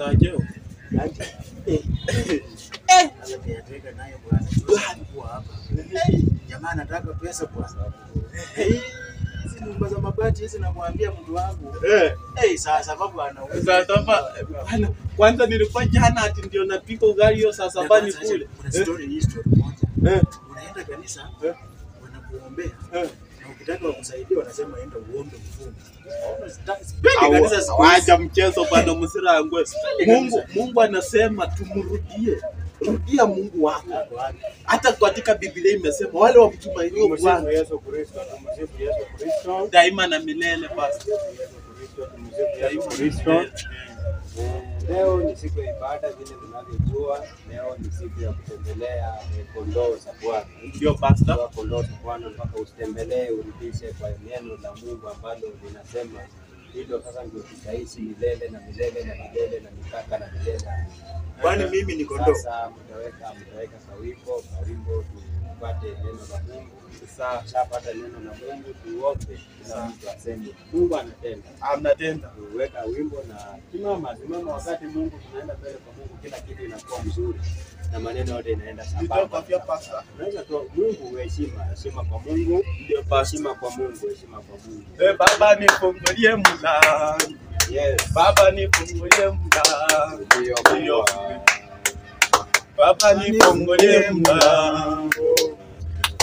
Saje. Anataka naye bwana. Kwa hapa. Jamaa anataka pesa bwana. Hizi nyumba za mabati hizi namwambia mtu wangu. Sasa baba anauza. Sasa kwanza nilikuwa jana ati ndio napika ugali hiyo saa 7 ni kule. Kuna story moja. Unaenda kanisa wanakuombea. Na ukitaka wakusaidie wanasema enda uombe mfungo. Wacha mchezo bwana Musirangwe. Mungu anasema tumrudie. Rudia Mungu wako. Hata katika Biblia imesema wale wamtumainio Bwana Yesu Kristo, tumsifu Yesu Kristo daima na milele basi. Yesu Kristo. Leo ni siku ya ibada vile tunavyojua. Leo ni siku ya kutembelea kondoo za Bwana. Ndio pastor. Kondoo za Bwana mpaka usitembelee urudishe kwa neno la Mungu ambalo linasema hilo sasa ndio tutaishi milele na milele na milele na mikaka na milele. Kwani mimi ni kondoo. Sasa mtaweka kawimbo tupate neno la Mungu. Sasa shapata neno la Mungu tuombe na mtu aseme Mungu anatenda. Anatenda. Tuweka wimbo na simama wakati Mungu tunaenda mbele kwa Mungu kila kitu inakuwa mzuri. Na maneno yote inaenda sambamba. Unaweza tu Mungu heshima kwa Mungu, ndio heshima kwa Mungu, heshima kwa Mungu. Baba nifungulie mlango. Yes. Baba nifungulie mlango. Ndio. Baba nifungulie mlango.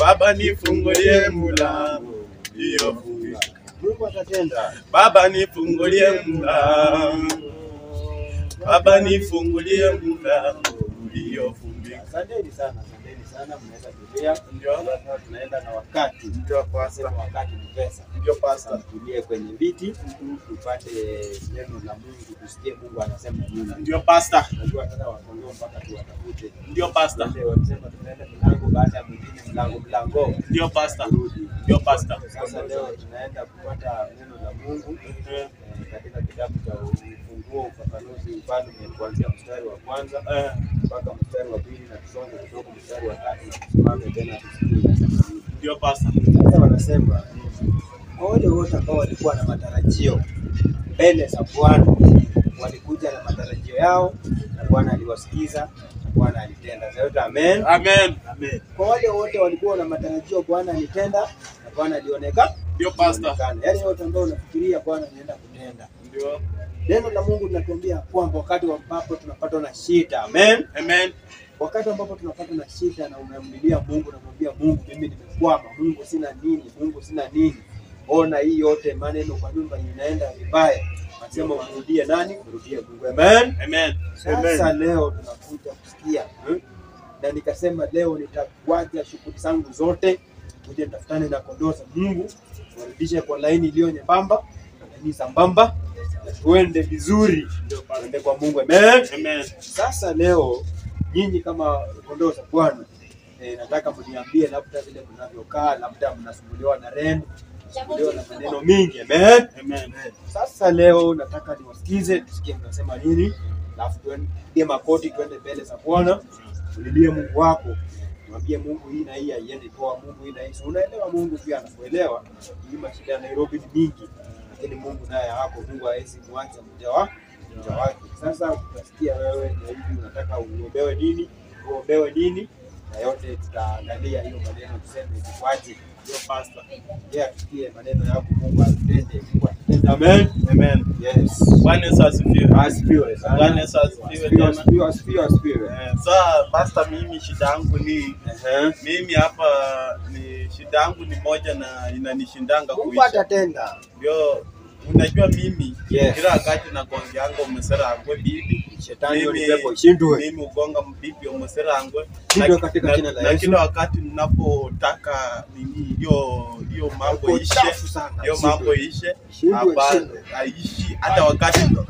Baba nifungulie mlango. Ndio. Mungu atatenda. Baba nifungulie mlango. Baba nifungulie mlango. Ndio fumbika. Asanteni sana mnaweza kulia. Ndio tunaenda na wakati. Ndio pastor. Wakati ni pesa. Ndio pastor. Tulie kwenye viti tupate neno la Mungu, tusikie Mungu anasema nini. Ndio pastor. Najua sasa wakondoo mpaka tuwatafute. Ndio pastor. Ndio wanasema tunaenda mlango baada ya mwingine mlango. Ndio pastor. Ndio pastor. Sasa leo tunaenda kupata neno la Mungu katika kitabu cha Ufunguo Ufafanuzi Ufalme kuanzia mstari wa kwanza mpaka mstari wa 2 na tusonge kutoka mstari wa 3 na tusimame tena tusikie. Ndio pastor. Sasa wanasema wale wote ambao walikuwa na matarajio mbele za Bwana walikuja na matarajio yao na Bwana aliwasikiza na Bwana alitenda. Sasa amen. Amen. Kwa wale wote walikuwa na matarajio Bwana alitenda na Bwana alionekana. Ndio pastor. Yaani wote ambao unafikiria Bwana anaenda kutenda. Ndio. Neno la Mungu linatuambia kwamba wakati ambapo tunapata na shida, amen. Wakati ambapo tunapata na shida na unamlilia Mungu na kumwambia Mungu mimi nimekwama, Mungu sina nini. Ona hii yote maneno kwa nyumba inaenda vibaya. Nasema urudie nani? Urudie Mungu. Amen. Sasa leo tunakuja kusikia. Na nikasema leo nitakuacha shughuli zangu zote uje tafutane na kondoo za Mungu, warudishe kwa laini iliyo nyembamba, laini sambamba, na tuende vizuri. Ndio tuende kwa Mungu. Amen. Sasa leo nyinyi kama kondoo za Bwana nataka mniambie labda vile mnavyokaa, labda mnasumbuliwa na rent, mnasumbuliwa na maneno mingi. Amen. Sasa leo nataka niwasikize, tusikie mnasema nini, alafu tuende makoti tuende mbele za Bwana, ulilie Mungu wako. Mwambie Mungu hii na hii haiende poa, Mungu hii na hii. Unaelewa Mungu pia anakuelewa. Hii mashida ya Nairobi ni mingi, lakini Mungu naye hapo, Mungu hawezi kuacha mja wake. Sasa utasikia wewe na hivi unataka uombewe nini, na yote tutaangalia hiyo maneno tuseme tukwaje. Ndio pastor. Tusikie maneno yako Mungu atende. Amen. Yes. Bwana asifiwe. Bwana asifiwe. Sasa pastor, mimi shida yangu ni mimi hapa ni shida yangu ni moja na inanishindanga kuishi. Kupata tenda. Ndio unajua mimi kila wakati nagongeanga Musirangwe bibi. Shetani unipepo shindwe. Mimi ugonga mbibi Musirangwe. Shindwe katika jina la Yesu. Na kila wakati ninapotaka nini hiyo mambo ishe. Hiyo mambo ishe. Hapa aishi hata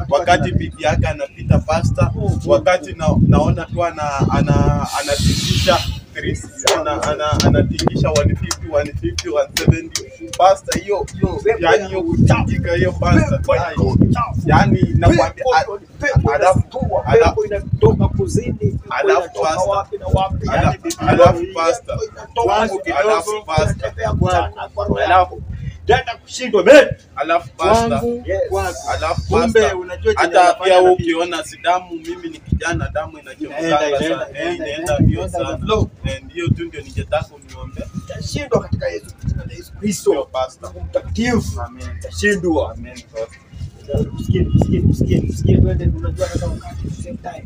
wakati bibi yake anapita pastor, wakati naona tu anatikisha anatikisha 150 170 pastor, hiyo yani hiyo kutikika hiyo pastor, yani nakwambia alafu inatoka kuzidi, alafu pastor utaenda kushindwa men. Alafu pastor, kumbe unajua hata pia ukiona si damu, mimi ni kijana, damu inachomoka sana, inaenda mbio sana. Ndio tu ndio ningetaka uniombe. Utashindwa katika Yesu Kristo pastor mtakatifu. Amen. Utashindwa. Amen pastor. Msikie twende, unajua hata wakati same time.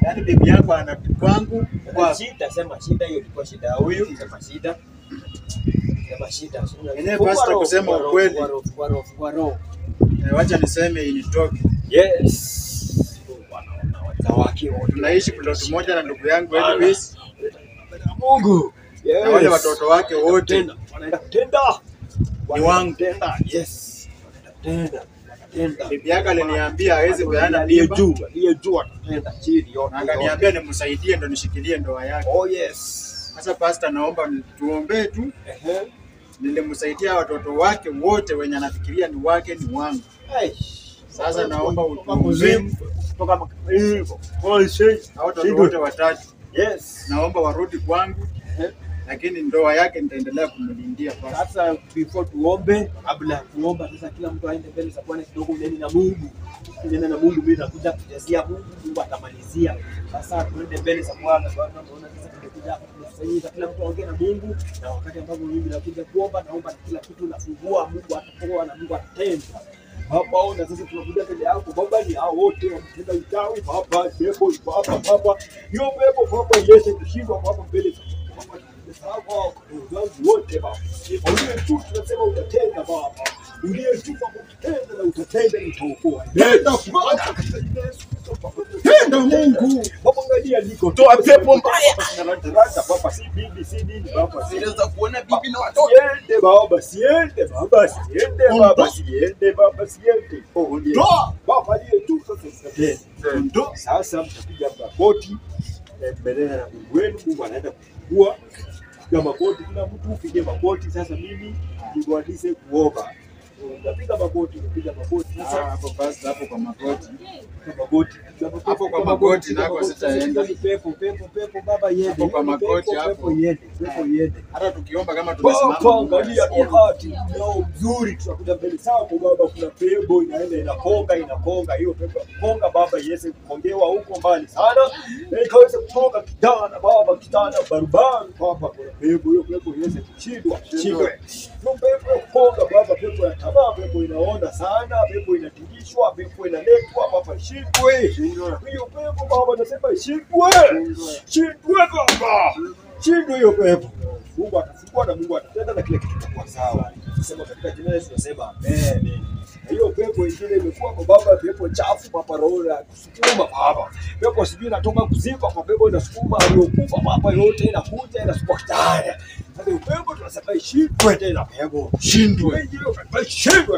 Yaani bibi yako anakwangu kwa shida, sema shida hiyo ilikuwa shida ya huyu, sema shida. Sema shida. Enyewe pastor kusema ukweli. Wacha niseme initoke. Yes. Wanawake tunaishi plot moja na ndugu yangu Elvis. Mungu. Yes. Na wale watoto wake wote wanaenda kutenda. Ni wangu. Yes. Wanaenda kutenda. Bibi yake aliniambia hawezi kuana mimba. Aliye juu atatenda chini yote. Akaniambia nimsaidie ndo nishikilie ndoa yake. Oh yes. Sasa pastor naomba tuombe tu. Nilimsaidia watoto wake wote wenye anafikiria ni wake ni wangu. Sasa naomba utuombe kutoka watoto wote watatu. Yes. Naomba warudi kwangu. Lakini ndoa yake nitaendelea kumlindia pastor. Sasa before tuombe, kabla kuomba sasa kila mtu aende mbele za Bwana kidogo, neni na Mungu. Neni na Mungu, mimi nakuja kujazia Mungu, Mungu atamalizia. Sasa tuende mbele za Bwana. Bwana naona sasa tumekuja hapa tumekusanyika, kila mtu aongee na Mungu, na wakati ambapo mimi nakuja kuomba, naomba kila kitu nafungua, Mungu atapoa na Mungu atatenda. Baba, na sasa tunakuja mbele yako Baba, ni hao wote wametenda uchawi Baba, pepo Baba, hiyo pepo Baba Yesu kushindwa Baba mbele za Baba. Wote Baba, uliye tu tunasema utatenda Baba, uliye tu utatenda na utatenda utaokoa. Tenda Mungu Baba, angalia niko toa pepo mbaya Baba, si bibi si nini Baba, siweza kuona bibi na watoto. Siende Baba, siende Baba, siende Baba, siende Baba, siende. Oh ndio Baba, aliye tu sasa ndio sasa mtapiga magoti mbele na Mungu wenu. Mungu anaenda kufungua ya magoti, kila mtu upige magoti. Sasa mimi nikuadise kuomba, unapiga magoti, unapiga magoti. Sasa hapo basi, hapo kwa magoti, hapo kwa magoti nako sitaenda. Pepo Baba yende kwa magoti hapo, pepo yende. Hata tukiomba kama tumesimama, angalia wakati nao mzuri, tutakuja mbele zako Baba. Kuna pepo inaenda inakonga, hiyo pepo konga Baba Yesu, kongewa huko mbali sana, ikaweza kutoka kitana Baba, kitana barubaru Baba. Kuna pepo hiyo, pepo Yesu kushindwa, hiyo pepo konga Baba, pepo ya tamaa, pepo inaona sana, pepo inatingishwa, pepo inaletwa Baba, shindwe hiyo pepo Baba, nasema shindwe Baba, shindwe hiyo pepo. Mungu atafungua na Mungu atatenda na kila kitu kitakuwa sawa. Sema katika jina la Yesu tunasema amen. Hiyo pepo ingine imekuwa kwa Baba, pepo chafu Baba, roho ya kusukuma Baba, pepo sijui inatoka kuzipa kwa pepo inasukuma aliyokufa Baba, yote inakuja inasukuma tayari. Sasa hiyo pepo tunasema shindwe tena pepo, shindwe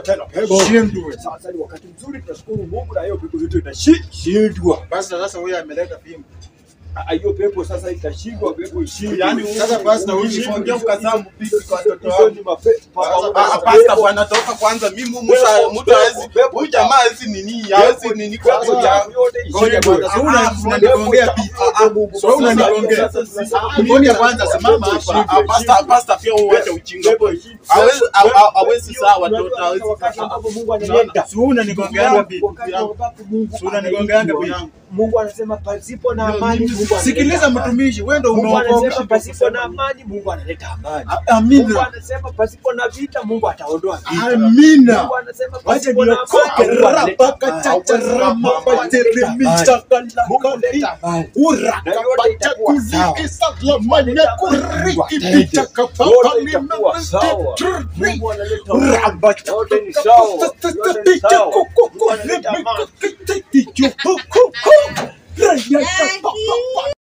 tena pepo, shindwe. Sasa ni wakati mzuri, tunashukuru Mungu na hiyo pepo yote itashindwa. Basi sasa huyu ameleta fimbo. Hiyo pepo sasa itashindwa, pepo ishindwe. Yaani sasa basi na huyu niongea ukazaa mpipi kwa watoto wao. Ni mapepo. Pastor bwana toka kwanza, mimi mtu hawezi, huyu jamaa hizi nini? Hawezi nini kwa yote. Ngoja kwanza, unaniongea bibi. Sio unaniongea. Ngoja kwanza, simama hapa. Pastor pia uache ujinga. Hawezi saa watoto, hawezi wakati ambapo Mungu analeta. Sio unaniongea bibi. Sio unaniongea bibi yangu. Mungu anasema pasipo na amani Mungu analeta. Sikiliza mtumishi, wewe ndio umeokoka. Pasipo na amani Mungu analeta amani. Amina. Mungu anasema pasipo na vita Mungu ataondoa vita. Amina. Mungu anasema pasipo na amani Mungu analeta amani.